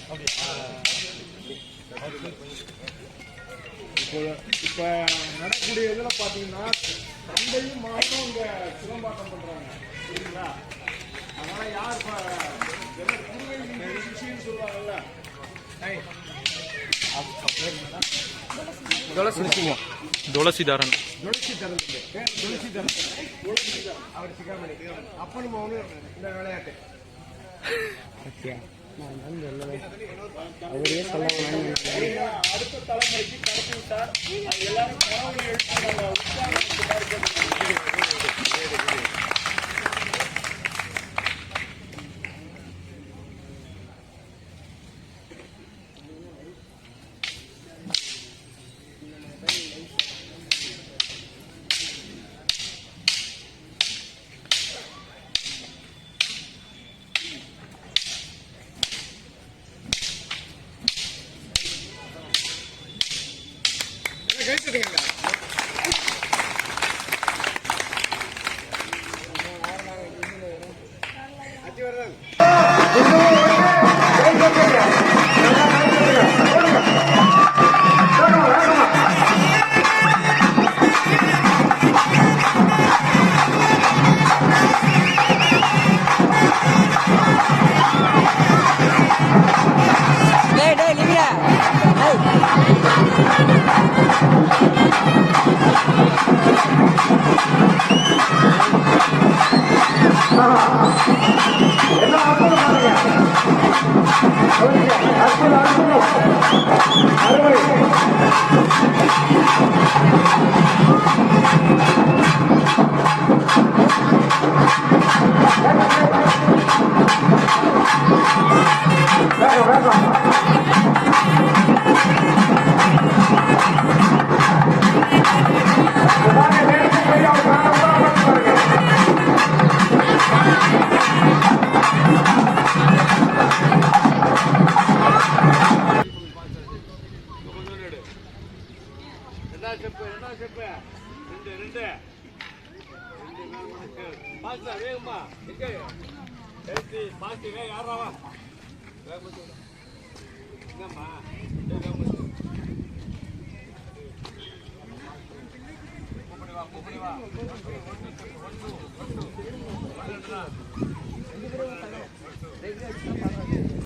இப்போ நடக்கக்கூடிய இதில் பார்த்தீங்கன்னா தந்தையும் மகனும் இங்கே சிலம்பாட்டம் பண்ணுறாங்க சரிங்களா. அதனால் யார் விஷயம்னு சொல்லுவாங்கல்ல துளசிதரன் அவர் சிகாமணி அப்பனும் அவனு இந்த விளையாட்டு அவரே சொல்ல அடுத்த தலைமுறைக்கு கடத்தி விட்டார். எல்லாரும் கனவு எழுத்தாளர்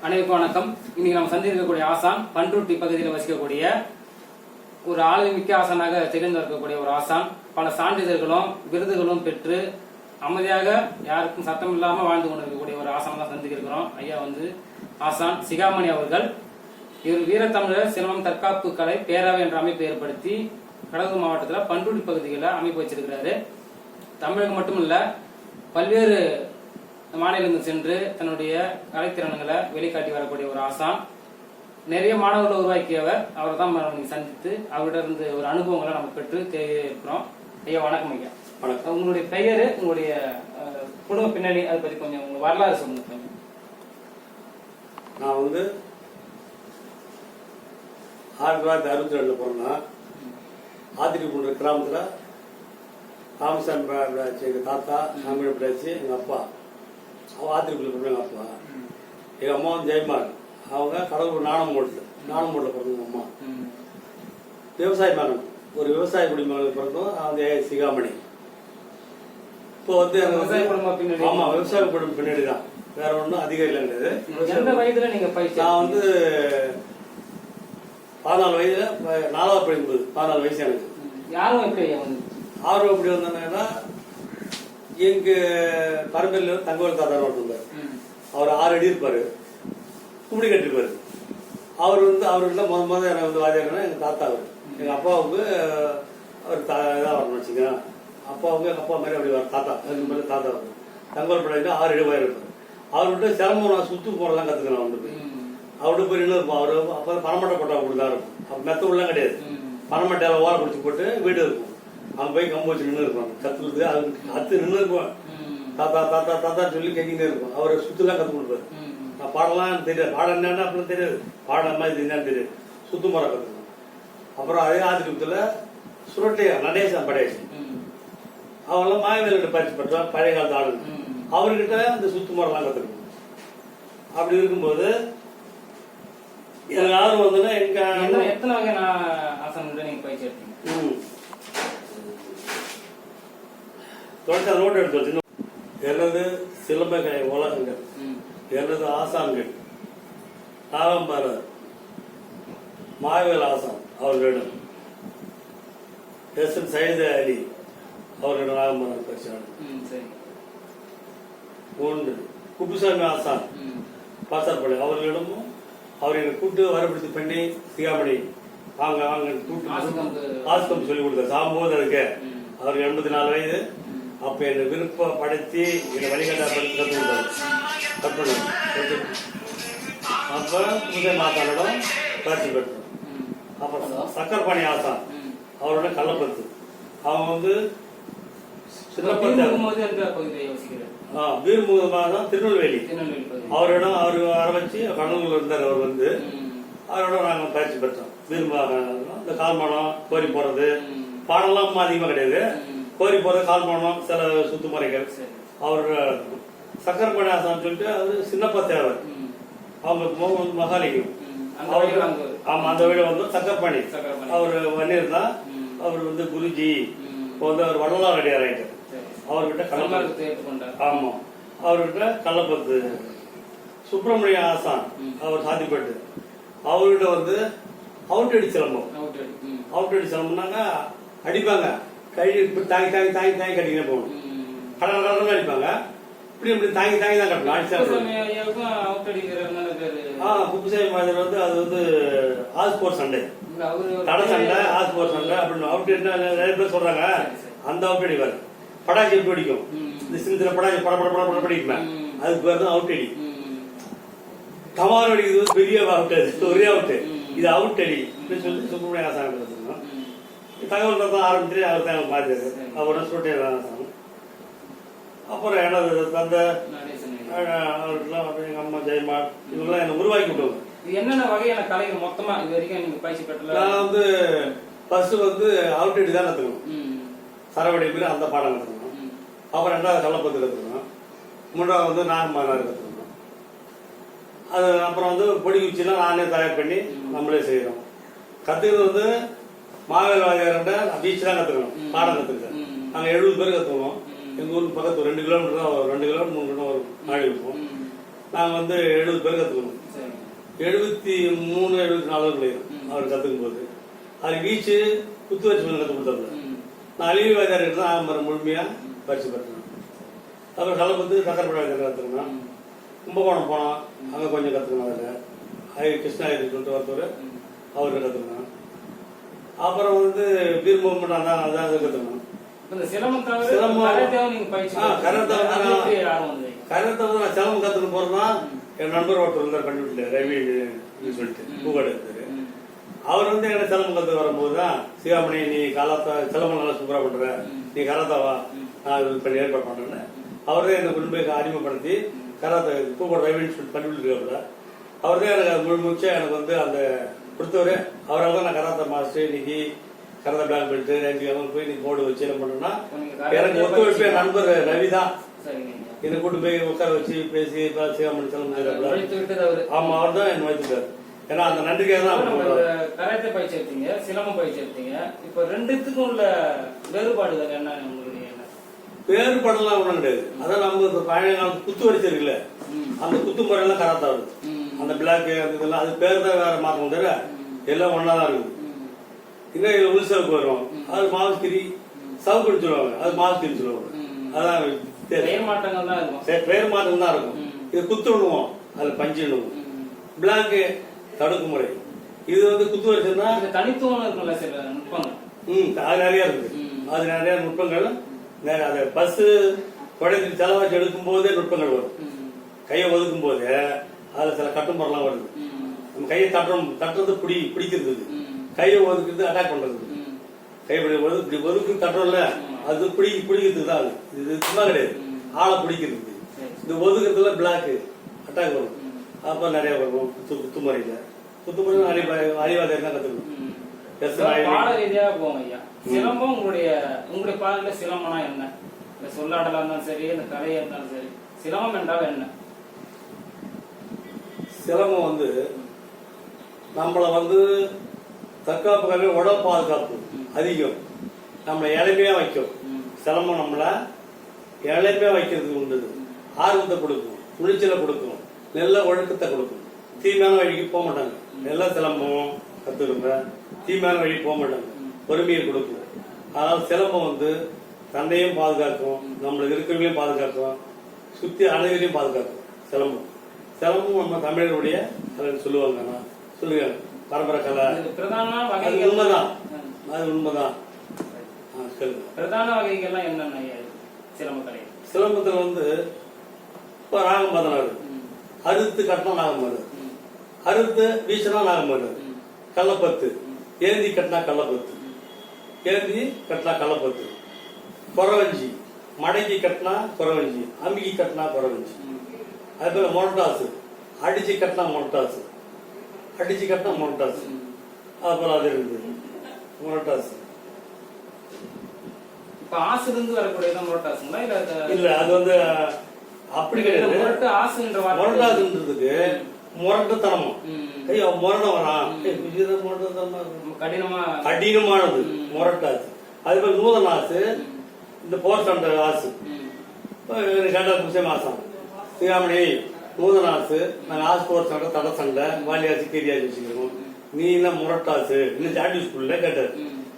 அனைவருக்கும் வணக்கம். இன்னைக்கு நம்ம சந்திக்கக்கூடிய ஆசான் பண்ருட்டி பகுதியில் வசிக்கக்கூடிய ஒரு ஆளுமிக்க ஆசானாக திகழ்ந்து இருக்கக்கூடிய ஒரு ஆசான். பல சான்றிதழ்களும் விருதுகளும் பெற்று அமைதியாக யாருக்கும் சத்தம் இல்லாம வாழ்ந்து கொண்டிருக்கக்கூடிய ஒரு ஆசான் தான் சந்திக்கிறோம். ஐயா ஆசான் சிகாமணி அவர்கள். இவர் வீரத்தமிழர் சிரமம் தற்காப்பு கலை பேரவை என்ற அமைப்பு ஏற்படுத்தி கடலூர் மாவட்டத்தில் பண்ருட்டி பகுதிகளில் அமைப்பு வச்சிருக்கிறாரு. தமிழகம் மட்டுமல்ல பல்வேறு மாநிலங்கள் சென்று தன்னுடைய கலைத்திறன்களை வெளிக்காட்டி வரக்கூடிய ஒரு ஆசான். நிறைய மாணவர்களை உருவாக்கியவர். அவரை தான் சந்தித்து அவர்கிட்ட இருந்து ஒரு அனுபவங்களை நம்ம பெற்று இருக்கிறோம். ஐயா வணக்கம். ஐயா வணக்கம். உங்களுடைய பெயரு, உங்களுடைய குடும்ப பின்னணி, அதை பத்தி கொஞ்சம் உங்க வரலாறு சொல்லுங்க. நான் 1962 பிறந்தேன். ஆத்திரிக்குன்ற கிராமத்தில் ராமசாமி எங்கள் தாத்தா சாமி பிடிச்சி எங்கள் அப்பா ஆத்திரிக்குள்ள பிறந்த எங்கள் அப்பா. எங்கள் அம்மா ஜெயமாள், அவங்க கடலூர் நாணமோட்டில் பிறந்தவங்க அம்மா. விவசாய மகன், ஒரு விவசாய குடிமகனுக்கு பிறந்தோம். அவங்க சிகாமணி. இப்போ எனக்கு ஆமா விவசாய குடும்பம் பின்னாடி தான், வேற ஒன்றும் அதிகம் இல்லை கிடையாது. எந்த வயதுல நீங்க நான் 14 வயதுல 4வது படிக்கும்போது 14 வயசு எனக்கு. யாரும் எப்படி ஆர்வம் எப்படி வந்தாங்கன்னா, எங்க பரம்பரையில தங்கவேல் தாத்தா இருந்தார். அவர் 6 அடி இருப்பாரு, கும்படி கட்டிருப்பாரு. அவர் அவர்கிட்ட முதல்ல எனக்கு வாதியாருன்னா எங்க தாத்தா. அவர் எங்க அப்பாவுக்கு அவர் இதாக வரணும் வச்சுக்கோங்க. அப்பாவுக்கு எங்க அப்பா மாதிரி அப்படி வரும் தாத்தா. அதுக்கு மேலே தாத்தா வரும். தங்கவேல் படையில 6 அடி உயரம் இருப்பார். அவர்கிட்ட சிரமம் நான் சுத்து போறதான் கத்துக்கலாம். வந்து போய் அவர்கிட்ட போய் நின்று இருப்போம். அவரு அப்ப பனமட்டை போட்டா அப்படிதான் இருக்கும். அப்ப மெத்த உள்ள கிடையாது. பனமட்டையால ஓர பிடிச்சி போட்டு வீடு இருக்கும். அங்க போய் கம்பு வச்சு நின்று இருப்பாங்க. கத்துறது அது நின்று இருக்கும். தாத்தா தாத்தா தாத்தா சொல்லி கேட்கிட்டே இருக்கும். அவரை சுத்துலாம் கத்து கொடுப்பாரு. நான் பாடலாம் தெரியாது, பாடம் என்னன்னா அப்படின்னு தெரியாது, பாடம் மாதிரி என்னன்னு தெரியாது. சுத்து முறை கத்துக்கணும். அப்புறம் அதே ஆதிக்கத்துல சுரட்டையா நடேசன் படேசன் அவெல்லாம் மாயவேலோட பயிற்சி பெற்றோம். பழைய காலத்து ஆளுங்க. அவர்கிட்ட அந்த சுத்து முறைலாம் கத்துக்கணும். அப்படி இருக்கும்போது எனக்கு ஆர்வம் வந்துன்னா எத்தனை வகையான ஆசனங்கள் நீங்க பயிற்சி எடுத்தீங்க? தொடர்ச்சி நோட் எடுத்து வச்சு எனது சிலம்ப உலகங்கள், எனது ஆசான்கள் நாகம்பாரர் மாவேல் ஆசான் அவர்களிடம், எஸ் என் சையது அலி அவர்களிடம் நாகம்பாரர் பயிற்சியாளர். 3 குப்புசாமி ஆசான் பாசார்பள்ளி அவர்களிடமும் அவர் எனக்கு கூட்டு வரப்படுத்தி பண்ணி சிகாமணி வாங்க வாங்க கூட்டு ஆஸ்கம் சொல்லி கொடுத்தார். சாகும்போது அதுக்கு அவருக்கு 84 வயது. அப்ப என்னை விருப்பப்படுத்தி என்னை வழிகாட்டப்படுத்தி கற்றுக் அப்ப புதுமை மாசானிடம் பயிற்சி பெற்றோம். அப்புறம் சக்கரபாணி ஆசான் அவரோட கள்ளப்பத்து அவங்க வந்து வீரமுகமாக திருநெல்வேலி அவரிடம் அவர் ஆரம்பிச்சு கடலூர்ல இருந்தார். அவர் வந்து அவரோட நாங்கள் பயிற்சி பெற்றோம். வீரமுக இந்த கால்மானம் கோரி போறது பாடலாம் அதிகமா கிடையாது. கோரி போறது கால்மானம் சில சுத்து முறைகள் அவரோட சக்கரபாணி ஆசான்னு சொல்லிட்டு அவரு சின்னப்பா தேவர் அவங்க மகாலிங்கம் ஆமா அந்த வீடு வந்து சக்கரபாணி அவர் வன்னியர் தான். அவர் வந்து குருஜி வந்து அவர் வள்ளலார் அடியார் ஆயிட்டார். அவர்கிட்ட கள்ளப்பத்து ஆமா அவர்கிட்ட கள்ளப்பத்து. சுப்பிரமணிய ஆசான் அவர் சாதிப்பட்டு அவர்கிட்ட வந்து அவுட்டடி சிலம்பம். அவுட்டடி சிலம்பம்னாங்க அடிப்பாங்க கை இப்படி தாங்கி தாங்கி தாங்கி தாங்கி கட்டிக்கிட்டே போகணும். கடல் கடல் அடிப்பாங்க இப்படி இப்படி தாங்கி தாங்கி தான் கட்டணும். குப்புசாமி மாதிரி வந்து அது வந்து ஆஸ்போர்ட் சண்டை தடை சண்டை ஆஸ்போர்ட் சண்டை அப்படின்னு அவுட் நிறைய பேர் சொல்றாங்க. அந்த அவுட் அடிவாரு படாச்சி எப்படி அடிக்கும் இந்த சின்ன படாச்சி பட பட பட பட படிக்குமே அதுக்கு பேர் தான் அவுட் அடி. கமார் அடிக்கிறது பெரிய அவுட் அது ஒரே அவுட் இது அவுட் அடி அப்படின்னு சொல்லி சுப்பிரமணிய ஆசானம் தகவல் தான் ஆரம்பிச்சு அவர் தான் மாத்தாரு. அவரோட சுட்டிய ஆசானம். அப்புறம் எனது தந்தை அவருக்குலாம் எங்க அம்மா ஜெயமாள் இவங்கெல்லாம் என்ன உருவாக்கி விட்டுவாங்க. என்னென்ன வகையான கலைகள் மொத்தமா இது வரைக்கும் நீங்க பயிற்சி பெற்றல? நான் வந்து ஃபர்ஸ்ட் வந்து அவுட் அடி தான் கத்துக்கணும். சரவடி பேர் அந்த பாடம் கற்றுக்கணும். அப்புறம் 2வது கள்ளப்பத்து கற்றுக்கணும். 3வது வந்து நாகமானார் கற்றுக்கணும். அது அப்புறம் வந்து பொடி குச்சிலாம் நானே தயார் பண்ணி நம்மளே செய்யறோம். கத்துக்கிறது வந்து மாவேல் வாதியார்கிட்ட பீச் தான் கத்துக்கணும். பாடம் கத்துக்கிட்டேன். நாங்கள் 70 பேர் கற்றுக்கணும். எங்கள் ஊருக்கு பக்கத்து 2 கிலோமீட்டர் தான் 2 கிலோமீட்டர் 3 கிலோமீட்டர் ஒரு நாடி இருப்போம். நாங்கள் வந்து 70 பேர் கற்றுக்கணும். 73 74 பிள்ளைங்க அவர் கற்றுக்கும் போது அது வீச்சு குத்து வச்சு கற்றுக் கொடுத்தாங்க. நான் அழிவு வாதியார்கிட்ட தான் ஆரம்பரம் முழுமையா பயிற்சி பெற்றேன். அப்புறம் கள்ளப்பத்து சக்கரப்படி வாதியார் கற்றுக்கணும். கும்பகோணம் போனோம் அங்கே கொஞ்சம் கற்றுக்கணும். அதில் கிருஷ்ணாகிரி சொல்லிட்டு ஒருத்தர் அவர்கிட்ட கற்றுக்கணும். அப்புறம் வந்து வீரமுகம் அதான் கற்றுக்கணும். சிலம்பம் கத்துக்கு போறதுனா என் நண்பர் ஒருத்தர் இருந்தார் கண்டுபிடிச்சார் ரவி சொல்லிட்டு பூகாடு இருந்தாரு. அவர் வந்து என்ன சிலம்பம் கத்து வரும்போதுதான் சிகாமணி நீ கலாத்தா சிலம்பம் நல்லா சூப்பரா பண்ற நீ கராத்தாவா நான் இது பண்ணி ஏற்பாடு பண்றேன்னு அவர்தான் என்னை கொண்டு போய் அறிமுகப்படுத்தி கராத்தா பூகாடு ரவின்னு சொல்லி கண்டுபிடிச்சிருக்காப்புல. அவர் தான் எனக்கு முழுமுச்சா எனக்கு வந்து அந்த கொடுத்தவரு. அவரால் தான் நான் கராத்தா மாஸ்டர் இன்னைக்கு கரத பிளாக் பெல்ட் 5 போய் நீ போர்டு வச்சு என்ன பண்ணா எனக்கு ஒத்துழைப்பு என் நண்பர் ரவிதான் என்னை கூட்டு போய் உட்கார வச்சு பேசி சிகாமணி சிலம்பம் ஆமா அவர் தான் என்ன வைத்துட்டாரு. ஏன்னா அந்த நன்றிக்காக தான் கராத்தே பயிற்சி எடுத்தீங்க சிலம்பம் பயிற்சி எடுத்தீங்க. இப்ப ரெண்டுத்துக்கும் உள்ள வேறுபாடுகள் என்ன? உங்களுடைய வேறுபாடுலாம் ஒண்ணும் கிடையாது. அதான் நம்ம பழைய காலத்து குத்து வரிசை இருக்குல்ல அந்த குத்து முறையெல்லாம் கராத்தா வருது. அந்த பிளாக் அந்த இதெல்லாம் அது பேர் தான் வேற மாற்றம் தவிர எல்லாம் ஒன்னாதான் இருக்குது. இன்னும் இதுல உள்சவுக்கு வரும் அது மாவுஸ்திரி சவுக்கு சொல்லுவாங்க அது மாவுஸ்திரி சொல்லுவாங்க. அதான் பெயர் மாற்றங்கள் தான் இருக்கும். பெயர் மாற்றம் தான் இருக்கும். இது குத்து விடுவோம் அதுல பஞ்சு விடுவோம். பிளாக் தடுக்கு முறை இது வந்து குத்து வரிசைன்னா தனித்துவம் இருக்குல்ல சில நுட்பங்கள். அது நிறைய இருக்கு. அது நிறைய நுட்பங்கள் அதை பஸ் குழந்தைக்கு செலவாச்சு எடுக்கும் போதே நுட்பங்கள் வரும். கையை ஒதுக்கும் போது அதுல சில கட்டுமுறைலாம் வருது. நம்ம கையை தட்டுறது பிடிக்கிறது கையை ஒதுக்குறது அட்டாக் பண்றது கை இப்படி ஒதுக்கு தட்டுறோம்ல அது பிடிக்கிறதுக்கு தான். இது சும்மா கிடையாது ஆளை பிடிக்கிறது. இந்த ஒதுக்குறதுல பிளாக் அட்டாக் வரும். அப்ப நிறைய வரும் குத்துமுறையில குத்துமுறை அறிவாதியார் தான் கத்துக்கணும். பாட ரீதியா போவோம் ஐயா. சிலம்பம் உங்களுடைய பாடல சிலம்பம்னா என்ன? இந்த சொல்லாடலா இருந்தாலும் சரி இந்த கலையா இருந்தாலும் சரி சிலம்பம் என்றால் என்ன? சிலம்பம் வந்து நம்மளை வந்து தற்காப்பு கல்வி உடல் பாதுகாப்பு அதிகம், நம்மளை இளமையா வைக்கும். சிலம்பம் நம்மளை இளமையா வைக்கிறதுக்கு உண்டு, ஆர்வத்தை கொடுக்கும், துணிச்சலை கொடுக்கும், நல்ல ஒழுக்கத்தை கொடுக்கும். தீமையான வழிக்கு போக மாட்டாங்க. நல்ல சிலம்பம் கத்துருங்க, தீமையான வழிக்கு போக மாட்டாங்க, பொறுமையை கொடுக்கும். அதனால சிலம்பம் வந்து தன்னையும் பாதுகாக்கும், நம்மளுக்கு இருக்கிறவங்களையும் பாதுகாக்கும், சுத்தி அனைவரையும் பாதுகாக்கும். சிலம்பம் நம்ம தமிழருடைய சொல்லுவாங்க, சொல்லுங்க பரம்பரை கலை. அது உண்மைதான், அது உண்மைதான். பிரதான வகைகள்லாம் என்னென்ன சிலம்பக்கலை? சிலம்பத்துல வந்து இப்போ ராகம் பதினாறு, அறுத்து கட்டினா நாகம் வருது, அறுத்து வீசினா நாகம் வருது, கள்ளப்பத்து, ஏந்தி கட்டினா கள்ளப்பத்து, ஏந்தி கட்டினா கள்ளப்பத்து, குறவஞ்சி, மடக்கி கட்டினா குறவஞ்சி, அமுக்கி கட்டினா குறவஞ்சி. அது போல மொரட்டாசு, அடிச்சு கட்டினா மொரட்டாசு, அடிச்சு கட்டினா மொரட்டாசு. அது போல அது இருக்குது மொரட்டாசு. ஆசிலிருந்து வரக்கூடியதான் மொரட்டாசுங்களா? இல்ல அது வந்து அப்படி கிடையாது. மொரட்டாசுன்றதுக்கு முரட்டுத்தனமா, ஐயோ முரணம் வரான், கடினமானது மொரட்டாசு. அது போல நூதனாசு, இந்த போர் சண்டை ஆசு கேட்டா புதுசே மாசம் சிகாமணி நூதனாசு, நாங்க ஆசு போர் சண்டை, தடை சண்டை, வாலியாசு, கீரியாசி வச்சுக்கிறோம். நீ என்ன முரட்டாசு இன்னும் ஜாண்டி ஸ்கூல்ல கேட்டாரு.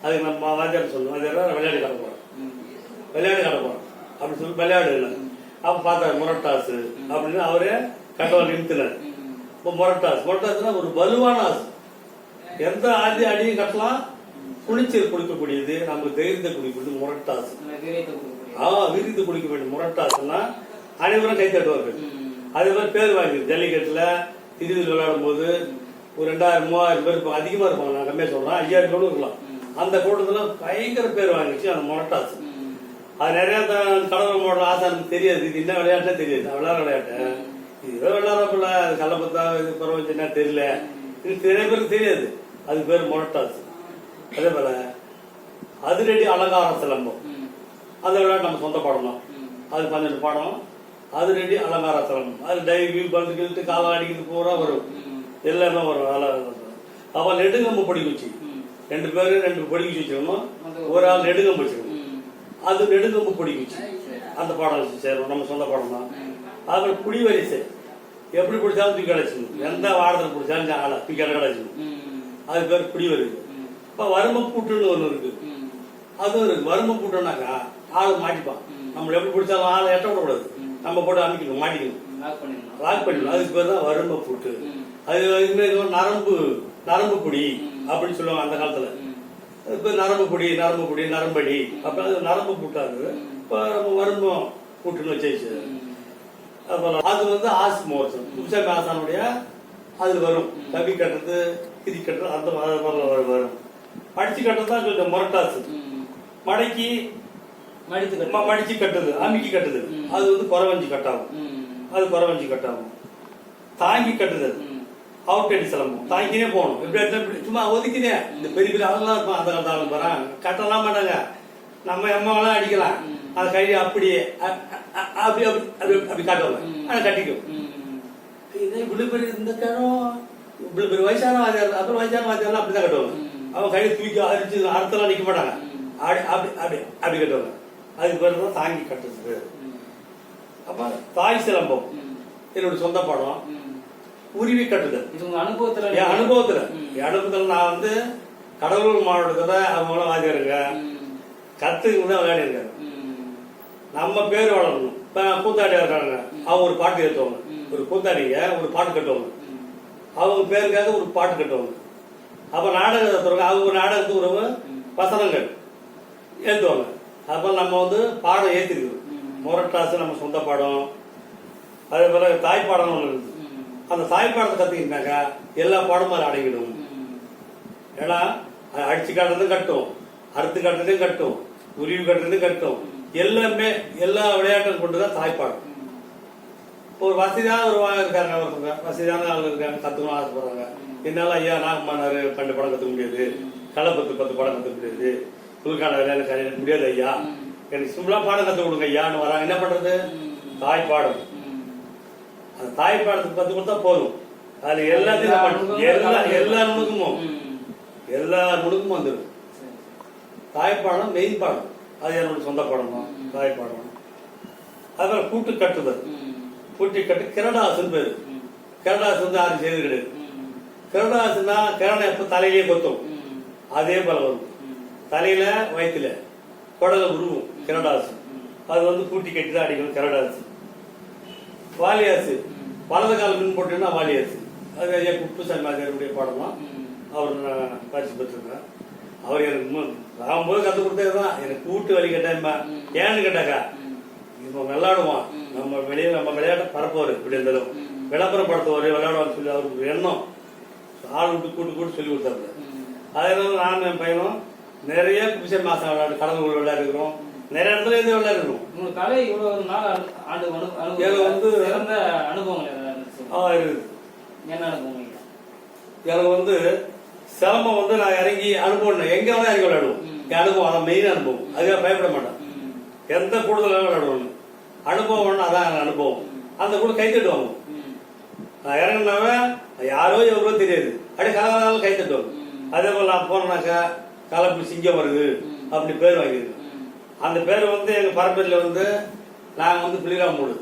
அதுக்கு நம்ம வாத்தியார் சொல்லுவோம், அது விளையாடி காட்ட போறோம், விளையாடு காட்ட போறோம் அப்படின்னு சொல்லி விளையாடு. அப்ப பார்த்தாரு முரட்டாசு அப்படின்னு அவரே கட்டவன் நிறுத்தினார். இப்போ முரட்டாசுனா ஒரு வலுவான ஆசு, எந்த அடியும் கட்டலாம், குளிச்சல் கொடுக்கக்கூடியது, நமக்கு தைரியத்தை கொடுக்கக்கூடியது முரட்டாசு. விரித்து குடிக்க வேண்டிய முரட்டாசுன்னா அனைவரும் கை தட்டுவார்கள். அதே மாதிரி பேர் வாங்கி ஜல்லிக்கட்டுல திருவிழா விளையாடும் போது ஒரு 2000-3000 பேர் அதிகமா இருப்பாங்க. நான் கம்மியா சொல்றேன், 5000 கூட இருக்கலாம். அந்த கூட்டத்துல பயங்கர பேர் வாங்கிச்சு அந்த முரட்டாசு. அது நிறைய கடவுள் மாடல் ஆசானுக்கு தெரியாது, இது என்ன விளையாட்டே தெரியாது, விளையாட விளையாட்டு இது ஏதோ விளையாடப்பல, அது கள்ளப்பத்தா இது குறவச்சுன்னா தெரியல, இது நிறைய பேருக்கு தெரியாது. அது பேர் முரட்டாசு. அதே போல அதிரடி அலங்கார சிலம்பம், அந்த விளையாட்டு நம்ம சொந்த பாடம் தான். அது 12 பாடம். அதிரடி அலங்கார சிலம்பம், அது டைவி பந்து கிழிட்டு காலம் அடிக்கிறது பூரா வரும், எல்லாமே வரும். அவ நெடுங்கம்பு பொடிக்கு வச்சு 2 பேரு 2 பொடிக்கு வச்சுக்கணும், ஒரு ஆள் நெடுங்கம்பு வச்சுக்கணும். அது நெடுங்கம்பு பொடிக்கு வச்சு அந்த பாடம் வச்சு சேரும், நம்ம சொந்த பாடம் தான். அதுல குடி வரிசை எப்படி பிடிச்சாலும் தூக்கி அடைச்சிக்கணும், எந்த வாரத்தில் பிடிச்சாலும் ஆளை தூக்கி அடைச்சிக்கணும். அது பேர் குடி வரிசை. இப்ப வறுமை பூட்டுன்னு ஒண்ணு இருக்கு, அதுவும் இருக்கு. வறுமை பூட்டுனாக்கா ஆள் மாட்டிப்பான், நம்மள எப்படி பிடிச்சாலும் ஆளை எட்ட விடக்கூடாது, நம்ம போட்டு அமைக்கணும், மாட்டிக்கணும், லாக் பண்ணிடணும். அதுக்கு பேர் தான் வறுமை பூட்டு. அது நரம்பு பொடி அப்படின்னு சொல்லுவாங்க அந்த காலத்துல. இப்ப நரம்பு பொடி, நரம்படி அப்ப நரம்பு பூட்டாது. இப்ப நம்ம வரும்பம் பூட்டுன்னு வச்சு அது வந்து ஆசு மோசம் குருசாமி ஆசானுடைய அது வரும். கவி கட்டுறது, கிரி கட்டுறது, அந்த மாதிரி வரும். படிச்சு கட்டுறது தான் கொஞ்சம் முரட்டாசு. மடக்கி மடிச்சு கட்டுது, அமுக்கி கட்டுது, அது வந்து குறவஞ்சி கட்டாகும். அது குறவஞ்சி கட்டாகும். தாங்கி கட்டுதல் அவுட்டடி சிலம்பம், தாங்கினே போகணும். எப்படி சும்மா ஒதுக்கினே இந்த பெரிய பெரிய ஆளுலாம் இருப்பான் அந்த காலத்து ஆளுங்க போறான், கட்டலாம் மாட்டாங்க. நம்ம அம்மாவெல்லாம் அடிக்கலாம், அது கை அப்படியே அப்படி அப்படி அப்படி காட்டுவாங்க, ஆனா கட்டிக்கும். இதே இவ்வளவு பெரிய இந்த காலம் இவ்வளவு பெரிய வயசான வாத்தியார், அப்புறம் வயசான வாத்தியாரெல்லாம் அப்படிதான் கட்டுவாங்க. அவங்க கையை தூக்கி அரிச்சு அறுத்தெல்லாம் நிக்க மாட்டாங்க, அப்படி அப்படி அப்படி அப்படி கட்டுவாங்க. அதுக்கு பேர் தான் தாங்கி கட்டுறது. அப்ப தாய் சிலம்பம் என்னோட சொந்த பாடம். உருவி கட்டுதல் என் அனுபவத்துல நான் வந்து கடலூர் மாவட்டத்துல அவங்க வாத்தியாருங்க கத்துக்கு தான் விளையாடி இருக்காரு. நம்ம பேர் வளரணும். இப்ப கூத்தாடியா இருக்காங்க, அவங்க ஒரு பாட்டு கட்டுவாங்க, ஒரு கூத்தாடிங்க ஒரு பாட்டு கட்டுவாங்க, அவங்க பேருக்காக ஒரு பாட்டு கட்டுவாங்க. அப்ப நாடகம் அவங்க நாடகத்துக்கு ஒரு வசனங்கள் ஏற்றுவாங்க. அப்ப நம்ம வந்து பாடம் ஏத்திருக்கோம். முரட்டாசு நம்ம சொந்த பாடம். அதே போல தாய்ப்பாடம் ஒண்ணு இருக்கு. அந்த தாய்ப்பாடத்தை கத்துக்கிட்டாக்கா எல்லா பாடமும் அது அடங்கிடும். ஏன்னா அடிச்சு காட்டுறதும் கட்டும், அறுத்து காட்டுறதும் கட்டும், உருவி கட்டுறதும் கட்டும், எல்லாமே எல்லா விளையாட்டும் கொண்டுதான் தாய்ப்பாடம். ஒரு வசதியான ஒரு இருக்காங்க, ஒருத்தவங்க வசதியான ஆள் இருக்காங்க, கத்துக்கணும் ஆசைப்படுறாங்க. என்னால ஐயா நாகம்மானாரு 2 படம் கத்துக்க முடியாது, களப்பத்து 10 படம் கத்துக்க முடியாது, புதுக்கான எனக்கு முடியாது ஐயா, எனக்கு சிம்பிளா பாடம் கத்துக்க கொடுங்க ஐயான்னு வராங்க. என்ன பண்றது? தாய்ப்பாடம். அந்த தாய்ப்பாடத்துக்கு கத்து கொடுத்தா போதும், அது எல்லாத்தையும் எல்லா நுணுக்கமும் வந்துடும். தாய்ப்பாடம் மெயின் பாடம், அது என்னோட சொந்த பாடம் தான் தாய்ப்பாடம். அதுல கூட்டு கட்டுதல், கூட்டி கட்டு கிரடாசுன்னு பேரு. கிரடாசு வந்து யாரும் செய்து கிடையாது. கிரடாசுன்னா கிரணம் எப்ப தலையிலேயே கொத்தும், அதே போல வரும். தலையில வயிற்றுல குடல உருவும் கிரடாசு. அது வந்து கூட்டி கட்டி தான் அடிக்கணும் கிரடாசு. வாலியாசு வலது கால மின் போட்டுன்னா வாலியாசு. அது ஐயா குப்புசாமி ஆச்சாரியருடைய பாடம் தான். அவர் நான் பரிசு பெற்றிருக்கேன். அவர் எனக்கு ஆகும்போது கற்றுக் கொடுத்தது தான். எனக்கு கூட்டு வலி கேட்டா ஏன்னு கேட்டாக்கா, இப்போ விளையாடுவான், நம்ம விளையாட்ட பரப்புவார். இப்படி இருந்தாலும் விளம்பரப்படுத்துவார், விளையாடுவான்னு சொல்லி அவருக்கு எண்ணம். ஆள் விட்டு கூட்டு சொல்லி கொடுத்தாரு. அதனால நானும் என் பையனும் நிறைய குப்பிசாமி மாசம் விளையாடு, கடவுள் விளையாடுக்கிறோம். நிறைய இடத்துல இருந்து விளையாடுறோம். உங்களுக்கு கலை இவ்வளவு நாள் வந்து அனுபவங்கள் இருக்குது. என்ன அனுபவம்? எனக்கு வந்து சிரமம் வந்து நான் இறங்கி அனுபவம் எங்க வேணா இறங்கி விளையாடுவோம். என் அனுபவம் அதான் மெயின் அனுபவம். அதுக்காக பயப்பட மாட்டேன். எந்த கூடுதலாக விளையாடுவோம் அனுபவம்னா அதான் அனுபவம். அந்த கூட கை தட்டுவாங்க. நான் இறங்கினாவே யாரோ எவ்வளோ தெரியாது, அப்படியே கலகலாலும் கை தட்டுவாங்க. அதே போல நான் போனேனாக்கா கலப்பு சிங்கம் வருது அப்படி பேர் வாங்கியிருக்கேன். அந்த பேர் வந்து எங்க பரம்பரையில வந்து நாங்க வந்து புலிராமூடு,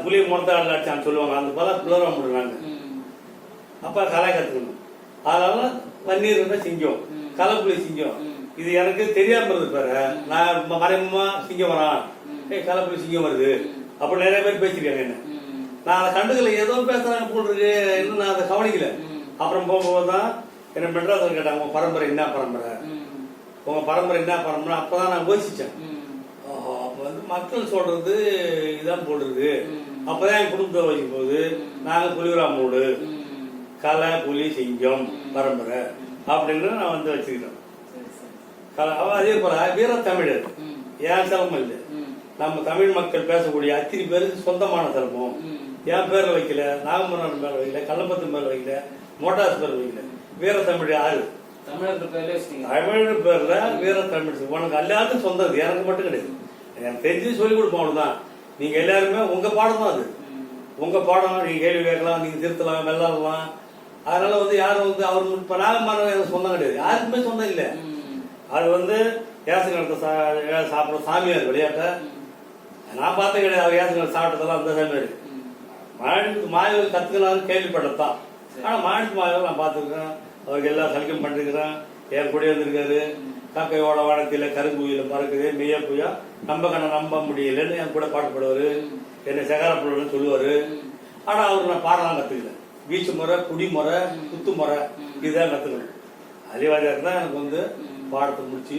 புளிய முறத்தாடல அடிச்சான்னு சொல்லுவாங்க. அந்த போல புலிராமூடு நாங்க. அப்ப கலை கத்துக்கணும். அதனால வன்னீர் இருந்தா சிங்கம், கலப்புலி சிங்கம். இது எனக்கு தெரியாம இருந்தது பாரு. நான் மறைமுகமா சிங்கம் வரான், கலப்புலி சிங்கம் வருது அப்படி நிறைய பேர் பேசிருக்காங்க. என்ன நான் அதை கண்டுக்கல, ஏதோ பேசுறாங்க போல் இருக்கு, இன்னும் நான் அதை கவனிக்கல. அப்புறம் போகும்போதுதான் என்ன மெட்ராஸ் கேட்டாங்க, உங்க பரம்பரை என்ன பரம்பரை, உங்க பரம்பரை என்ன பரம்பரை. அப்பதான் நான் யோசிச்சேன். அப்ப வந்து மக்கள் சொல்றது இதான் போடுறது. அப்பதான் என் குடும்பத்தை வச்சுக்கும் போது நாங்க புலிராமூடு, கலை புலி சிங்கம் பரம்பரை அப்படின்னு நான் வந்து வச்சுக்கிட்டேன். அதே போல வீரத்தமிழர் ஏன் சிரமம் இல்லை. நம்ம தமிழ் மக்கள் பேசக்கூடிய அத்தனை பேருக்கு சொந்தமான சிரமம். என் பேர்ல வைக்கல, நாகமன்னன் பேர்ல வைக்கல, கள்ளப்பத்து பேர்ல வைக்கல, மோட்டாஸ் பேர்ல வைக்கல. வீரத்தமிழ் யாரு? தமிழர் பேர்ல வீரத்தமிழ். உனக்கு எல்லாத்துக்கும் சொந்தது, எனக்கு மட்டும் கிடையாது. எனக்கு தெரிஞ்சு சொல்லிக் கொடுப்போம். அவ்வளவுதான். நீங்க எல்லாருமே உங்க பாடம் தான் அது. உங்க பாடம். நீங்க கேள்வி கேட்கலாம், நீங்க திருத்தலாம், வெள்ளாடலாம். அதனால வந்து யாரும் வந்து அவர் இப்ப நாகமன்னன் எனக்கு சொந்தம் கிடையாது, யாருக்குமே சொந்தம் இல்லை. அது வந்து ஏசங்கடத்தை சாப்பிட சாமியார் விளையாட்ட நான் பார்த்தே கிடையாது. அவர் ஏசங்கடை சாப்பிட்டதெல்லாம் அந்த சாமியார் மாயவர் கத்துக்கலாம்னு கேள்விப்பட்டதான். ஆனா மாநில மாயவர் நான் பார்த்துருக்கேன். அவருக்கு எல்லாம் சலிக்கம் பண்ணிருக்கிறேன். என் கூட இருந்திருக்காரு. காக்கையோட வானத்தில கருங்குயில பறக்குது மெய்ய புயா நம்ப கண்ண நம்ப முடியலன்னு என் கூட பாட்டு பாடுவாரு. என்னை சகாரப்படுன்னு சொல்லுவாரு. ஆனா அவரு நான் பாடலாம் கத்துக்கல. வீச்சு முறை, குடிமுறை, குத்து முறை இதுதான் கத்துக்கணும். அலிவாதியார் தான் எனக்கு வந்து பாடத்தை முடிச்சு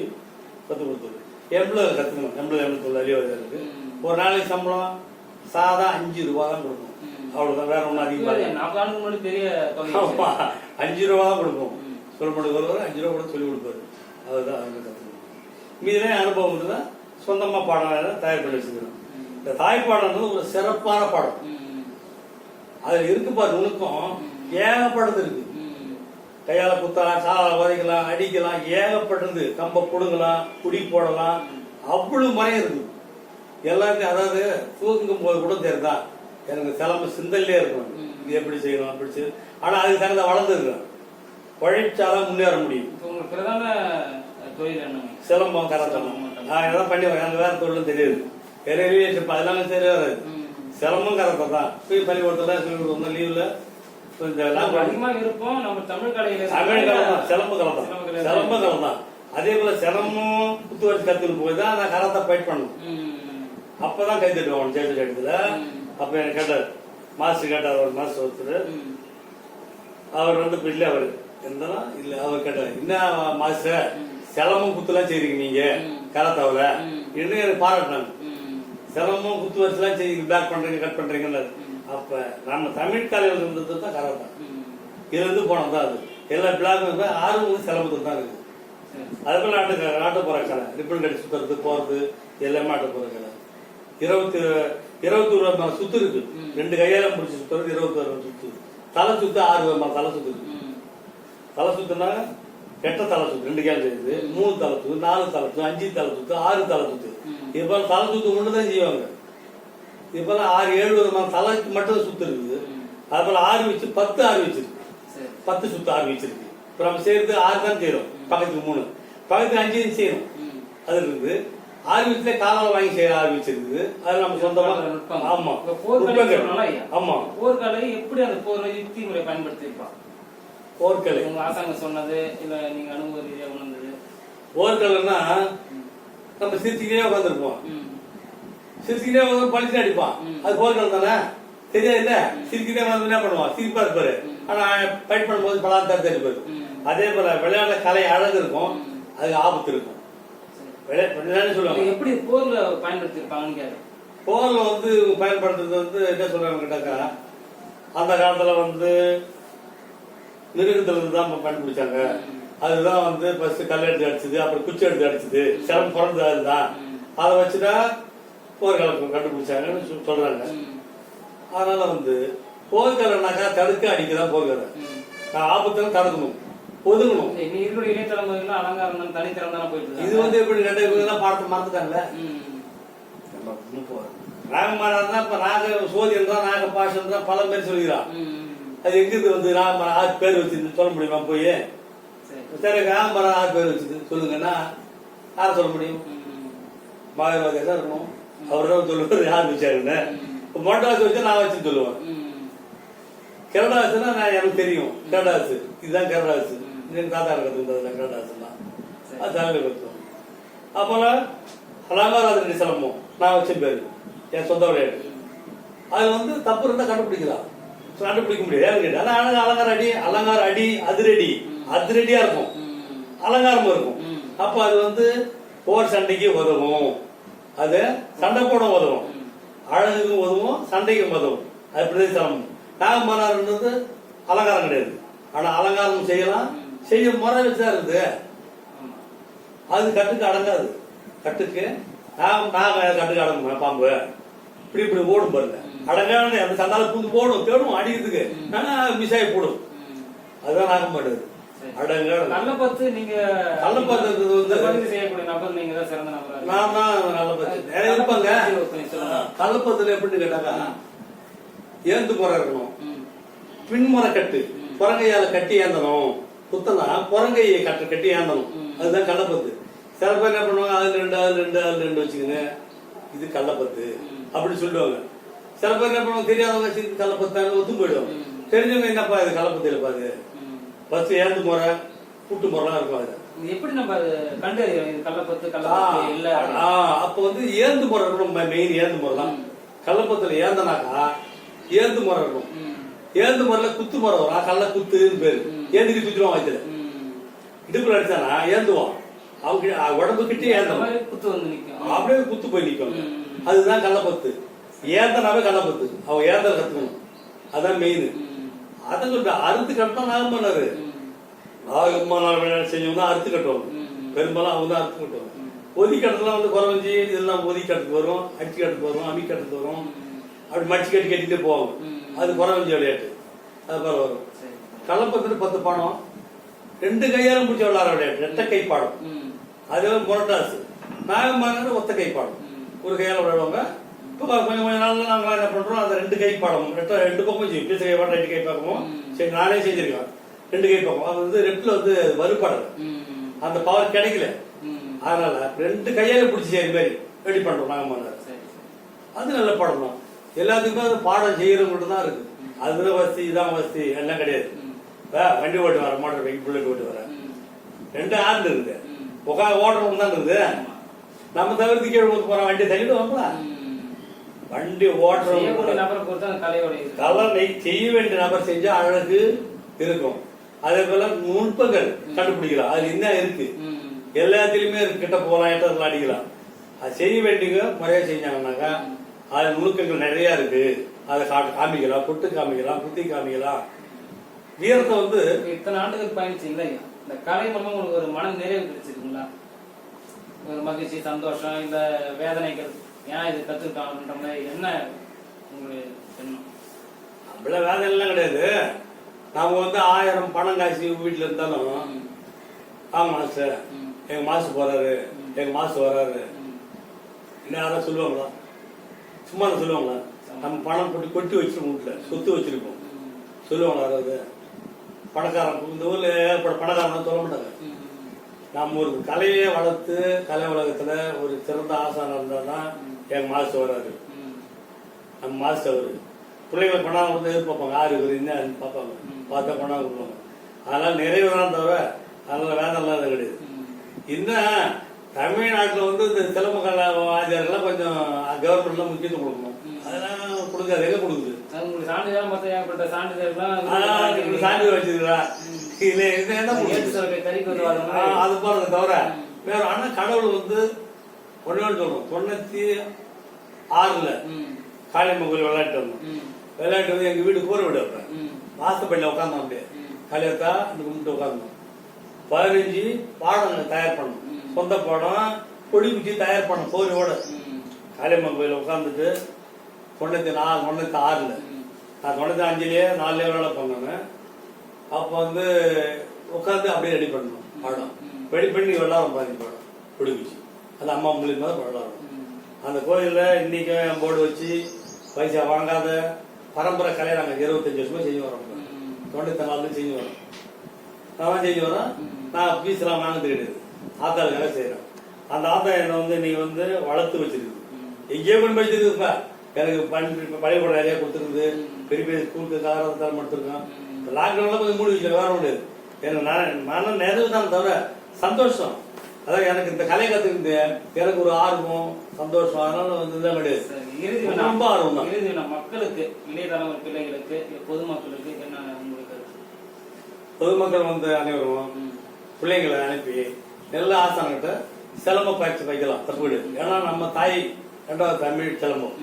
கற்றுக் கொடுத்தது. எவ்வளவு கத்துக்கணும், எவ்வளவு அலிவாதியாருக்கு ஒரு நாளைக்கு சம்பளம் சாதா 5 ரூபா தான் கொடுக்கும். அவ்வளவுதான், வேற ஒன்றும் அதிகமாக 5 ரூபா தான் கொடுப்போம். சொல்லப்பட்டு வருவார், 5 ரூபா கூட சொல்லிக் கொடுப்பாரு. அதுதான் அவங்க கற்றுக்கணும். மீதிலே அனுபவம் தான் சொந்தமா பாடம் தயார் பண்ணி வச்சுக்கணும். இந்த தாய்ப்பாடம்ன்றது ஒரு சிறப்பான பாடம். அதுல இருக்கு பாரு நுணுக்கம், ஏகப்பட்டது இருக்கு. கையால குத்தலாம், சாலால உதைக்கலாம், அடிக்கலாம், ஏகப்பட்டது. கம்ப புடுங்கலாம், குடி போடலாம், அவ்வளவு மயம் இருக்கு எல்லாருக்கும். அதாவது தூங்கும் போது கூட தெரியுதான் எனக்கு சிலம்பு சிந்தல்லே இருக்கும். இது எப்படி செய்யணும் அப்படி செய்யணும். ஆனா அதுக்கு தகுந்த வளர்ந்து இருக்கணும். உழைச்சாதான் முன்னேற முடியும். சிலம்பம் கரத்தனம் நான் இதெல்லாம் பண்ணி எனக்கு வேற தொழிலும் தெரியாது. அதெல்லாம் தெரியாது. சிலம்பம் கரத்தை தான் போய் பள்ளிக்கூடத்துல சொல்லி கொடுத்தோம் லீவ்ல. தமிழ் கலை தான் சிலம்பு கலை தான். சிலம்ப கலை தான். அதே போல சிலம்பம் குத்து வச்சு கத்துட்டு போய் தான் நான் கரத்தை ஃபைட் பண்ணணும். அப்பதான் கை தட்டுவான் ஜெயிச்ச இடத்துல. அப்ப எனக்கு கேட்டார், மாஸ்டர் கேட்டார், ஒரு மாஸ்டர் ஒருத்தர். அவர் வந்து இப்ப இல்ல, அவரு இருந்தாலும் இல்ல. அவர் கேட்டார், என்ன மாஸ்டர் சிலம்பம் குத்துலாம் செய்றீங்க நீங்க கரத்தாவில இன்னும் எனக்கு பாராட்டினாங்க. சிலம்பம் குத்து வச்சுலாம் செய்ய பிளாக் பண்றீங்க, கட் பண்றீங்கன்னு. அப்ப நம்ம தமிழ் கலையில் இருந்தது தான் கரத்தான். இதுல இருந்து போனதான் அது. எல்லா பிளாக்கும் ஆர்வம் சிலம்பத்துக்கு தான் இருக்கு. அதே போல நாட்டுப்புற கலை, ரிப்பன் கட்டி சுத்துறது போறது எல்லாமே நாட்டுப்புற கலை. 21 சுத்து இருக்கு. 2 கையால முடிச்சு சுத்துறது 21 சுத்து. தலை சுத்து 6 தலை சுத்து இருக்கு. தலை சுத்துனா கெட்ட தலை சுத்து 2 கையால செய்யுது. 3 தலை சுத்து, 4 தலை சுத்து, 5 தலை சுத்து, 6 தலை சுத்து. இப்ப தலை சுத்து ஒண்ணுதான் செய்வாங்க. இப்ப 6-7 தலைக்கு மட்டும் சுத்து இருக்குது. அது போல ஆறு வச்சு 10 ஆறு வச்சிருக்கு, 10 சுத்து ஆறு வச்சிருக்கு. இப்ப நம்ம செய்யறது 6 தான் செய்யறோம், பக்கத்துக்கு 3, பக்கத்துக்கு 5 செய்யணும். அது இருக்குது. ஆறு வீட்டுல காலால வாங்கி செய்யற ஆறு வச்சிருக்குது. அது நம்ம சொந்தமா. ஆமா, ஆமா. போர்க்கலை எப்படி அந்த போர் யுக்தி முறை பயன்படுத்திருப்பான்? போர்க்கலை உங்க ஆசாங்க சொன்னது இல்ல நீங்க அனுபவ ரீதியா உணர்ந்தது? போர்க்கலைன்னா நம்ம சிரிச்சுக்கிட்டே உட்காந்துருப்போம், சிரிச்சுக்கிட்டே உட்காந்து பழிச்சு அடிப்பான். அது போர்க்கலை தானே, தெரியாது இல்ல. சிரிக்கிட்டே வந்து என்ன பண்ணுவான், சிரிப்பா இருப்பாரு. ஆனா ஃபைட் பண்ணும்போது பலாத்தான் தெரிப்பாரு. அதே போல விளையாட கலை அழகு இருக்கும், அதுக்கு ஆபத்து இருக்கும். சொல்லுவாங்க எப்படி போர்ல பயன்படுத்திருப்பாங்க. போர்ல வந்து பயன்படுத்துறது வந்து என்ன சொல்றாங்க கேட்டாக்கா, அந்த காலத்துல வந்து மிருகத்துல இருந்து தான் கண்டுபிடிச்சாங்க. அதுதான் வந்து ஃபர்ஸ்ட் கல் எடுத்து அடிச்சது, அப்புறம் குச்சி எடுத்து அடிச்சது, சிரமம் பிறந்தது அதுதான். அதை வச்சுதான் போர்க்காலம் கண்டுபிடிச்சாங்கன்னு சொல்றாங்க. அதனால வந்து போர்க்கலைனாக்கா தடுக்க அடிக்கதான் போர்க்கலை. ஆபத்துல தடுக்கணும், ஒதுங்கணும். இணையதளம் அலங்காரம் தனித்திறம் தானே போயிட்டு. இது வந்து எப்படி ரெண்டு பார்த்து மறந்துட்டாங்கல்ல. நாகமாரா இப்ப நாக சோதியன் தான், நாக பாஷன் தான் பல பேர் சொல்லிக்கிறான். அது எங்கிருந்து வந்து நாகமரம் 6 பேர் வச்சு சொல்ல முடியுமா? போய் சரி நாகமரம் 6 பேர் வச்சு சொல்லுங்கன்னா யார சொல்ல முடியும்? மகாராஜா தான் இருக்கணும், அவர்தான் சொல்லுவாரு யார் வச்சாருன்னு. இப்ப மொட்டாசு வச்சா நான் வச்சு சொல்லுவேன். கேரளாசுன்னா நான் எனக்கு தெரியும், கேரளாசு இதுதான் கேரளாசு, எங்க தாத்தா இருக்கிறது கேரளாசு தான். அது தலைமை கருத்தும். அப்போல்லாம் அலங்காராதிரி சிலம்பம் நான் வச்ச பேரு, என் சொந்த விளையாட்டு. அது வந்து தப்பு இருந்தா கண்டுபிடிக்கலாம், கண்டுபிடிக்க முடியாது. ஆனா அலங்கார அடி, அலங்கார அடி அதிரடி, அதிரடியா இருக்கும், அலங்காரமும் இருக்கும். அப்ப அது வந்து போர் சண்டைக்கு உதவும், அது சண்டை போட உதவும், அழகுக்கும் உதவும், சண்டைக்கும் உதவும். அது பிரதேச சிலம்பம். நாகமரான்றது அலங்காரம் கிடையாது, ஆனா அலங்காரம் செய்யலாம், செய்ய முறை வச்சுதான் இருக்குது. அது கட்டுக்கு அடங்காது. கட்டுக்கு கட்டுக்கு அடங்கும். பாம்பு இப்படி இப்படி ஓடும் பாருங்க, அடங்காது. அந்த சண்டால பூந்து போடும், தேடும் அடிக்கிறதுக்கு, ஆனா மிஸ் ஆகி போடும். அதுதான் நாக மாட்டேது. அடங்க நல்லபத்து. நீங்க நல்லபத்து வந்து செய்யக்கூடிய நபர் நீங்க தான் சிறந்த நபர். நான் தான் நல்லபத்து. நிறைய இருப்பாங்க. நல்லபத்துல எப்படின்னு கேட்டாக்கா, ஏந்து முறை இருக்கணும், பின்முறை கட்டு, புறங்கையால கட்டி ஏந்தணும். குத்தனா புறங்கையை கட்டி ஏந்தணும், அதுதான் கள்ளப்பத்து. சில பேர் என்ன பண்ணுவாங்க, அது 2 அது 2 அது 2 வச்சுக்கோங்க, இது கள்ளப்பத்து அப்படின்னு சொல்லுவாங்க. சில பேர் என்ன பண்ணுவாங்க, தெரியாதவங்க கள்ளப்பத்தாங்க ஒத்து போயிடுவாங்க. தெரிஞ்சவங்க என்னப்பா இது கள்ளப்பத்து இல்லப்பா, அது ஃபர்ஸ்ட் ஏந்து முறை கூட்டு முறைலாம் இருக்கும். அது எப்படி நம்ம கண்டறியும் கள்ளப்பத்து கள்ளப்பத்து இல்ல? அப்ப வந்து ஏந்து முறை இருக்கணும், மெயின் ஏந்து முறை தான். கள்ளப்பத்துல ஏந்தனாக்கா ஏந்து முறை இருக்கும். ஏந்து முறையில குத்து முறை வரும், கள்ள குத்துன்னு பேரு. ஏந்துக்கு சுத்திடுவான் வயசுல, இடுப்புல அடிச்சானா ஏந்துவான், அவங்க உடம்பு கிட்டே ஏந்தணும், குத்து வந்து நிக்கும், அப்படியே குத்து போய் நிக்கும். அதுதான் கள்ளப்பத்து. ஏந்தனாவே கள்ளப்பத்து. அவன் ஏந்தல் கத்துக்கணும், அதான் மெயின். அதான் சொல்ற அறுத்து கட்டினா நாகம்மாரு, நாகம்மா செஞ்சவங்க அறுத்து கட்டுவாங்க. பெரும்பாலும் அவங்க தான் அறுத்து கட்டுவாங்க. ஒதி கட்டத்துலாம் வந்து குறவஞ்சி இதெல்லாம் ஒதி கட்டுக்கு வரும், அடிச்சு கட்டுக்கு வரும், அமி கட்டுக்கு வரும், அப்படி மடிச்சு கட்டி கட்டிட்டு போவாங்க. அது குறவஞ்சி விளையாட்டு, அது போல வரும். கள்ளப்பத்துல 10 பாடம், 2 கையாலும் பிடிச்ச விளையாட விளையாட்டு, 2 கை பாடம். அது முரட்டாசு. நாகம்மாரு ஒத்த கை பாடம், ஒரு கையால விளையாடுவாங்க. இப்போ கொஞ்சம் கொஞ்சம் நாள்ல நாங்க என்ன பண்றோம், அந்த 2 கை பாடம் 2 பக்கம் செய்யும். பேச கை பாடம் 2 கை பக்கமும் சரி, நானே செஞ்சிருக்கேன் 2 கை பக்கம். அது வந்து ரெப்ல வந்து வலுப்பாடு, அந்த பவர் கிடைக்கல. அதனால 2 கையால பிடிச்சி செய்யற மாதிரி ரெடி பண்றோம் நாகம்மாரு. அது நல்ல பாடம் தான். எல்லாத்துக்குமே அது பாடம் செய்யறவங்கள்ட்ட தான் இருக்கு. அதுதான் வசதி, இதான் வசதி எல்லாம் கிடையாது. வண்டி ஓட்டு வர, மோட்டர் பைக் புல்லட் ஓட்டு வர 2 ஆண்டு இருக்குது, உட்காந்து ஓட்டுறவங்க தான் இருக்குது. நம்ம தவிர்த்து கீழே போற வண்டி தள்ளிடுவாங்களா? வண்டி ஓட்டுறவங்க கலை செய்ய வேண்டிய நபர் செஞ்சா அழகு இருக்கும். அதே போல நுட்பங்கள் கண்டுபிடிக்கலாம், அது என்ன இருக்கு எல்லாத்திலுமே கிட்ட போகலாம், ஏற்றத்தில் அடிக்கலாம். அது செய்ய வேண்டிய முறையா செஞ்சாங்கன்னாக்கா அது நுணுக்கங்கள் நிறைய இருக்கு. அதை காமிக்கலாம், கொட்டு காமிக்கலாம், குத்தி காமிக்கலாம். வீரத்தை வந்து இத்தனை ஆண்டுகள் பயணிச்சீங்களா, இந்த கலை மூலமா உங்களுக்கு ஒரு மன நிறைவு கிடைச்சிருக்குங்களா? ஒரு மகிழ்ச்சி, சந்தோஷம், இல்ல வேதனைகள், ஏன் இது கத்துக்கிட்டாங்கன்ற மாதிரி என்ன உங்களுக்கு எண்ணம்? அப்படிலாம் வேதனை எல்லாம் கிடையாது. நாம வந்து 1000 பணம் காசு வீட்டுல இருந்தாலும், ஆமா சார் எங்க மாசு போறாரு, எங்க மாசு வராரு, என்ன யாராவது சொல்லுவாங்களா? சும்மா சொல்லுவாங்களா? நம்ம பணம் போட்டு கொட்டி வச்சிருக்கோம், வீட்டுல சொத்து வச்சிருக்கோம், சொல்லுவாங்க அதாவது பணக்காரன் இந்த ஊர்ல பணக்காரன் சொல்ல மாட்டாங்க. நம்ம ஒரு கலையை வளர்த்து கலை உலகத்துல ஒரு சிறந்த ஆசானம் இருந்தாதான் எங்க மாஸ்டர் வராரு. நம்ம மாஸ்டர் அவரு பிள்ளைங்களை கொண்டாந்து கொடுத்து எதிர்பார்ப்பாங்க, யாரு இவர் என்ன பார்ப்பாங்க, பார்த்தா கொண்டாந்து கொடுப்பாங்க. அதனால நிறைவு தான் தவிர அதனால வேதம்லாம் கிடையாது. இன்னும் தமிழ்நாட்டில் வந்து இந்த சிலம்ப கலை வாத்தியாரெல்லாம் கொஞ்சம் கவர்மெண்ட்லாம் முக்கியத்துவம் கொடுக்கணும். அதெல்லாம் கொடுக்காது, எங்க கொடுக்குது? சான்றிதழ் மொத்தம் ஏற்பட்ட சான்றிதழ்லாம் சான்றிதழ் வச்சிருக்கா இல்ல என்ன அது போறத தவிர வேற. ஆனா கடவுள் வந்து ஒன்னு சொல்றோம், 96ல் காளியம்மன் கோயில் விளையாட்டு வந்தோம். விளையாட்டு வந்து எங்க வீடு கூரை வீடு வைப்பேன், வாசப்பள்ளியில உட்காந்தோம். அப்படியே காளியத்தா இந்த கும்பிட்டு உட்காந்தோம். 15 பாடம் தயார் பண்ணோம், சொந்த பாடம் கொடி குச்சி தயார் பண்ணோம் கோரியோட. காளியம்மன் கோயில உட்காந்துட்டு 96ல் நான் 95லேயே 4 விளையாட பண்ணேன். அப்போ வந்து உட்காந்து அப்படியே ரெடி பண்ணணும் பாடம். ரெடி பண்ணி விளையாடும் பாதி பாடம் கொடி குச்சி, அது அம்மா மூலியமா தான் விளையாடும். அந்த கோயில்ல இன்னைக்கு போர்டு வச்சு பைசா வாங்காத பரம்பரை கலையை நாங்கள் 25 வருஷமா செஞ்சு வரோம். 94 செஞ்சு வரோம். நான் செஞ்சு வரோம். நான் பீஸ் எல்லாம் வாங்க தெரியாது, ஆத்தாளுக்காக செய்யறேன். அந்த ஆத்தா என்னை வந்து நீங்க வந்து வளர்த்து வச்சிருக்கு, எங்கேயோ கொண்டு வச்சிருக்குப்பா. எனக்கு பள்ளிக்கூடம் நிறைய கொடுத்துருக்குது, பெரிய பெரிய ஸ்கூலுக்கு காரணத்தால் எடுத்துருக்கோம். லாக்டவுன்ல கொஞ்சம் மூடி வச்சு வேற முடியாது. எனக்கு மன நிறைவு தான் தவிர சந்தோஷம். அதான் எனக்கு இந்த கலை கத்துக்கிட்டு எனக்கு ஒரு ஆர்வம் சந்தோஷம், அதனால வந்து இதான் கிடையாது, ரொம்ப ஆர்வம் தான். மக்களுக்கு இளைய தலைமுறை பிள்ளைகளுக்கு பொதுமக்களுக்கு என்ன உங்களுக்கு? பொதுமக்கள் வந்து அனைவரும் பிள்ளைங்களை அனுப்பி நல்ல ஆசானங்கிட்ட சிலம்ப பயிற்சி வைக்கலாம், தப்பு. ஏன்னா நம்ம தாய் 2வது தமிழ் சிலம்பம்,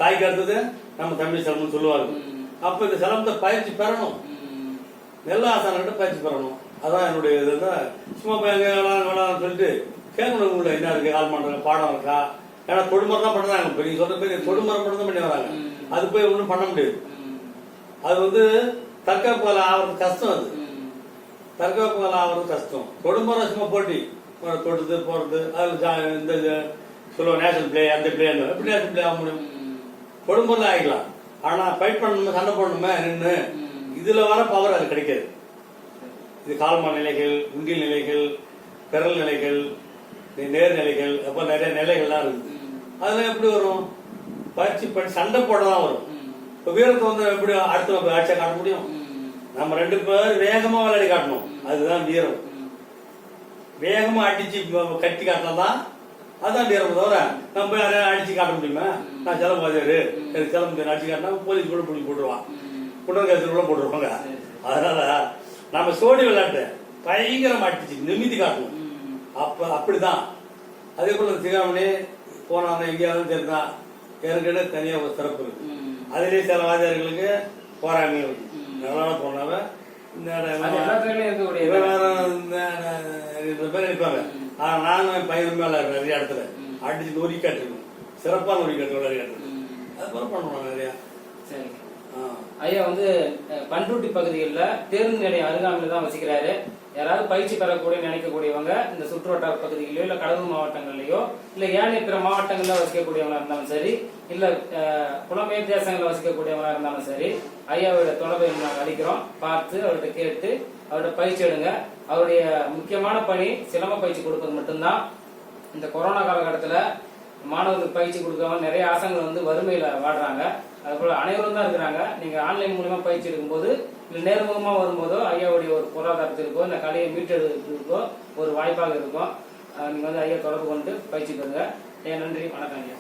தாய்க்கு அடுத்தது நம்ம தமிழ் சிலம்பம் சொல்லுவாங்க. அப்ப இந்த சிலம்பத்தை பயிற்சி பெறணும், நல்ல ஆசானங்கிட்ட பயிற்சி பெறணும். அதான் என்னுடைய இதுதான். சும்மா விளாட்னு சொல்லிட்டு கேட்கணும், உங்களை என்ன இருக்கு, கால் பண்றாங்க, பாடம் இருக்கா. ஏன்னா தொடுமுறை தான் பண்றாங்க, பெரிய சொல்ற பேர் தொடுமுறை மட்டும் தான் பண்ணி வராங்க. அது போய் ஒன்றும் பண்ண முடியாது. அது வந்து தற்காப்பு ஆகிறது கஷ்டம். அது தற்காப்பு ஆகிறது கஷ்டம். தொடுமுறை சும்மா போட்டி தொடுது போறது, அது இந்த சொல்லுவோம் நேஷனல் பிளே, அந்த பிளே எப்படி நேஷனல் பிளே ஆக முடியும்? தொடுமுறை ஆகிக்கலாம். ஆனா ஃபைட் பண்ணணுமே, சண்டை போடணுமே நின்று, இதுல வர பவர் அது கிடைக்காது. இது கால்மா நிலைகள், உண்டில் நிலைகள், பெறல் நிலைகள், நேர்நிலைகள், அப்ப நிறைய நிலைகள்லாம் இருக்குது. அதெல்லாம் எப்படி வரும்? பயிற்சி பண்ணி சண்டை போட தான் வரும். இப்ப வீரத்தை வந்து எப்படி அடுத்த ஆட்சியா காட்ட முடியும்? நம்ம 2 பேர் வேகமா விளையாடி காட்டணும், அதுதான் வீரம். வேகமா அடிச்சு கட்டி காட்டினாதான் அதுதான் வீரம். தவிர நம்ம யாரையும் அடிச்சு காட்ட முடியுமா? நான் சிலம்பு வாதியாரு, எனக்கு சிலம்பு அடிச்சு காட்டினா போலீஸ் கூட பிடிச்சி போட்டுருவான், குற்றங்காசல் கூட போட்டுருவாங்க. அதனால நம்ம சோடி விளையாட்டு பயங்கரமா அடிச்சு நிமித்தி காட்டணும். அப்படிதான். அதே போல சிகாமணி போனாங்க எங்கேயாவது தெரிஞ்சா எனக்கு தனியா ஒரு சிறப்பு இருக்கு. அதுலயே சில வாதியார்களுக்கு போராமை இருக்கு. நல்லா போனாங்க பேர் நினைப்பாங்க. ஆனா நானும் பையன் மேல நிறைய இடத்துல அடிச்சு நொறி காட்டிருக்கோம், சிறப்பான நொறி காட்டு விளையாடி காட்டுறோம். அது போல பண்ணுவோம் நிறைய. ஐயா வந்து பண்ருட்டி பகுதிகளில் தேர்வு நிலையம் அருகாமையில் தான் வசிக்கிறாரு. யாராவது பயிற்சி பெறக்கூடிய நினைக்கக்கூடியவங்க இந்த சுற்றுவட்டார பகுதிகளிலோ இல்ல கடலூர் மாவட்டங்கள்லயோ இல்ல ஏனைய பிற மாவட்டங்கள்ல வசிக்கக்கூடியவங்களா இருந்தாலும் சரி, இல்ல புலம்பெயர் தேசங்கள்ல வசிக்கக்கூடியவங்களா இருந்தாலும் சரி, ஐயாவோட தொடர்பை நாங்கள் அளிக்கிறோம். பார்த்து அவர்கிட்ட கேட்டு அவர்கிட்ட பயிற்சி எடுங்க. அவருடைய முக்கியமான பணி சிலம்ப பயிற்சி கொடுப்பது மட்டும்தான். இந்த கொரோனா காலகட்டத்தில் மாணவர்களுக்கு பயிற்சி கொடுக்காம நிறைய ஆசங்கள் வந்து வறுமையில வாடுறாங்க. அதுபோல அனைவரும் தான் இருக்கிறாங்க. நீங்க ஆன்லைன் மூலமா பயிற்சி எடுக்கும்போது இல்ல நேர்முகமா வரும்போதோ ஐயாவுடைய ஒரு பொருளாதாரத்திற்கோ இந்த கலையை மீட்டெடுக்கிறதுக்கோ ஒரு வாய்ப்பாக இருக்கும். நீங்க வந்து ஐயா தொடர்பு கொண்டு பயிற்சி பெறுங்க. நன்றி, வணக்கம் ஐயா.